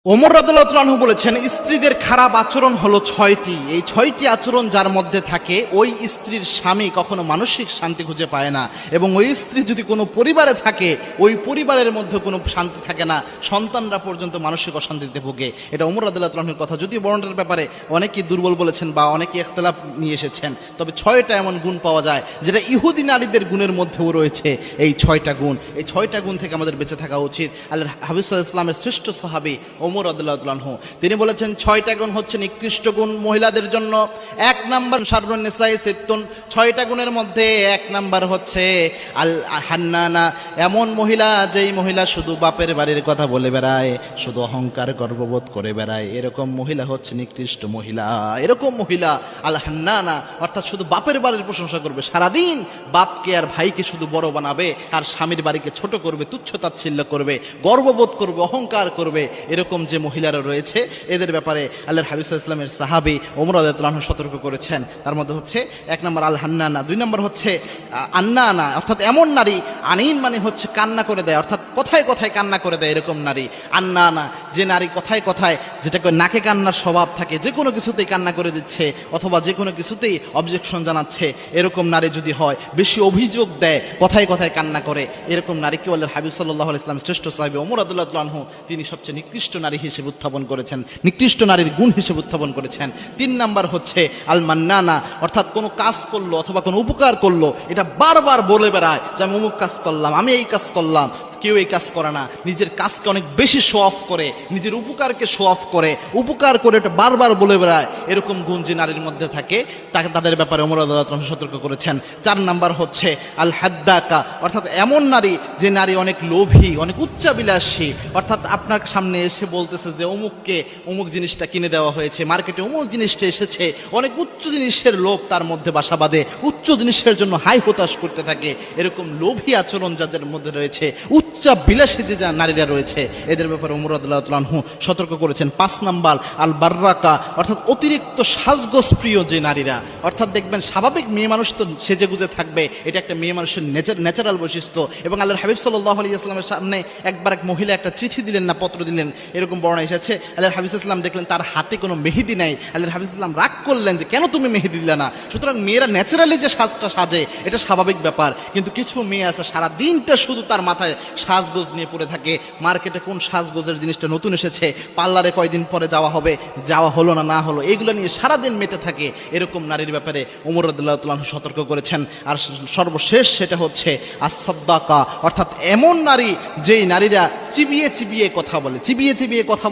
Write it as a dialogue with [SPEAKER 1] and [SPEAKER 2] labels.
[SPEAKER 1] ওমর রাদিয়াল্লাহু আনহু বলেছেন, স্ত্রীদের খারাপ আচরণ হলো 6টি। এই 6টি আচরণ যার মধ্যে থাকে ওই স্ত্রীর স্বামী কখনো মানসিক শান্তি খুঁজে পায় না, এবং ওই স্ত্রী যদি কোনো পরিবারে থাকে ওই পরিবারের মধ্যে কোনো শান্তি থাকে না, সন্তানরা পর্যন্ত মানসিক অশান্তিতে ভোগে। এটা ওমর রাদিয়াল্লাহু আনহুর কথা। যদিও বর্ণনার ব্যাপারে অনেকেই দুর্বল বলেছেন বা অনেকেই ইখতিলাফ নিয়ে এসেছেন, তবে 6টা এমন গুণ পাওয়া যায় যেটা ইহুদি নারীদের গুণের মধ্যেও রয়েছে। এই 6টা গুণ, এই 6টা গুণ থেকে আমাদের বেঁচে থাকা উচিত। আল্লাহর হাবিব সাল্লাল্লাহু আলাইহি ওয়াসাল্লামের শ্রেষ্ঠ সাহাবী ওমর রাদিয়াল্লাহু আনহু তিনি বলেছেন 6টা গুণ হচ্ছে নিকৃষ্ট গুণ মহিলাদের জন্য। 1 নাম্বার শাররুন নিসাই সিত্তুন, 6টা গুণের মধ্যে 1 নাম্বার হচ্ছে আল হান্নানা, এমন মহিলা যেই মহিলা শুধু বাপের বাড়ির কথা বলে বেড়ায়, শুধু অহংকার গর্ববোধ করে বেড়ায়, এরকম মহিলা হচ্ছে নিকৃষ্ট মহিলা। এরকম মহিলা আল হান্নানা, অর্থাৎ শুধু বাপের বাড়ির প্রশংসা করবে, সারাদিন বাপকে আর ভাইকে শুধু বড় বানাবে আর স্বামীর বাড়িকে ছোট করবে, তুচ্ছতাচ্ছিল্য করবে, গর্ববোধ করবে, অহংকার করবে। এরকম যে মহিলারা রয়েছে এদের ব্যাপারে আল্লাহর হাবিব সাল্লাল্লাহু আলাইহি ওয়াসাল্লামের সাহাবী ওমর রাদিয়াল্লাহু আনহু সতর্ক করেছেন। তার মধ্যে হচ্ছে 1 নম্বর আল হান্নানা, 2 নম্বর হচ্ছে আন্নানা, অর্থাৎ এমন নারী, আনিন মানে হচ্ছে কান্না করে দেয়, অর্থাৎ কথায় কথায় কান্না করে দেয় এরকম নারী। আন্নানা, যে নারী কথায় কথায়, যেটাকে নাকে কান্নার স্বভাব থাকে, যে কোনো কিছুতেই কান্না করে দিচ্ছে অথবা যে কোনো কিছুতেই অবজেকশন জানাচ্ছে, এরকম নারী যদি হয়, বেশি অভিযোগ দেয়, কথায় কথায় কান্না করে, এরকম নারীকে আল্লাহর হাবিব সাল্লাল্লাহু আলাইহি ওয়াসাল্লাম শ্রেষ্ঠ সাহাবী ওমর রাদিয়াল্লাহু আনহু তিনি সবচেয়ে নিকৃষ্ট নারী হিসেবে উত্থাপন করেছেন, নিকৃষ্ট নারীর গুণ হিসেবে উত্থাপন করেছেন। 3 নাম্বার হচ্ছে আল মান্নানা, অর্থাৎ কোনো কাজ করলো অথবা কোনো উপকার করলো, এটা বারবার বলে বেড়ায় যে আমি অমুক কাজ করলাম, আমি এই কাজ করলাম। কেউ এই কাজ করে না, নিজের কাজকে অনেক বেশি শো অফ করে, নিজের উপকারকে শো অফ করে, উপকার করে এটা বারবার বলে বেড়ায়। এরকম গুণ যে নারীর মধ্যে থাকে তাকে, তাদের ব্যাপারে ওমর রাদিয়াল্লাহু আনহু সতর্ক করেছেন। 4 নাম্বার হচ্ছে আল হাদ্দাকা, অর্থাৎ এমন নারী যে নারী অনেক লোভী, অনেক উচ্চাবিলাসী, অর্থাৎ আপনার সামনে এসে বলতেছে যে অমুককে অমুক জিনিসটা কিনে দেওয়া হয়েছে, মার্কেটে অমুক জিনিসটা এসেছে, অনেক উচ্চ জিনিসের লোভ তার মধ্যে বাসা বাঁধে, উচ্চ জিনিসের জন্য হাই হতাশ করতে থাকে। এরকম লোভী আচরণ যাদের মধ্যে রয়েছে, উচ্চাবিলাসী যে নারীরা রয়েছে, এদের ব্যাপারে ওমর রাদিয়াল্লাহু আনহু সতর্ক করেছেন। 5 নাম্বার আল বাররাকা, অর্থাৎ অতিরিক্ত সাজগোজ প্রিয় যে নারীরা, অর্থাৎ দেখবেন স্বাভাবিক মেয়ে মানুষ তো সেজে গুজে থাকবে, এটা একটা মেয়ে মানুষের ন্যাচারাল বৈশিষ্ট্য। এবং আল্লাহর হাবিব সাল্লাল্লাহু আলাইহি ওয়াসাল্লামের সামনে একবার এক মহিলা একটা চিঠি দিলেন না, পত্র দিলেন, এরকম বর্ণনা এসেছে। আল্লাহর হাবিব সাল্লাল্লাহু আলাইহি ওয়াসাল্লাম দেখলেন তার হাতে কোনো মেহেদি নাই, আল্লাহর হাবিব সাল্লাল্লাহু আলাইহি ওয়াসাল্লাম রাগ করলেন যে কেন তুমি মেহেদি দিলে না। সুতরাং মেয়েরা ন্যাচারালি যে সাজটা সাজে এটা স্বাভাবিক ব্যাপার, কিন্তু কিছু মেয়ে আছে সারা দিনটা শুধু তার মাথায় সাজগোজ নিয়ে পড়ে থাকে, মার্কেটে কোন সাজগোজের জিনিসটা নতুন এসেছে, পার্লারে কয়দিন পরে যাওয়া হবে, যাওয়া হলো না হলো, এগুলো নিয়ে সারাদিন মেতে থাকে। এরকম নারীর ব্যাপারে ওমর রাদিয়াল্লাহু আনহু সতর্ক করেছেন। আর সর্বশেষ সেটা হচ্ছে আস-সাদ্দাকা, অর্থাৎ এমন নারী যেই নারীরা চিবিয়ে চিবিয়ে কথা বলে, চিবিয়ে চিবিয়ে কথা বলে।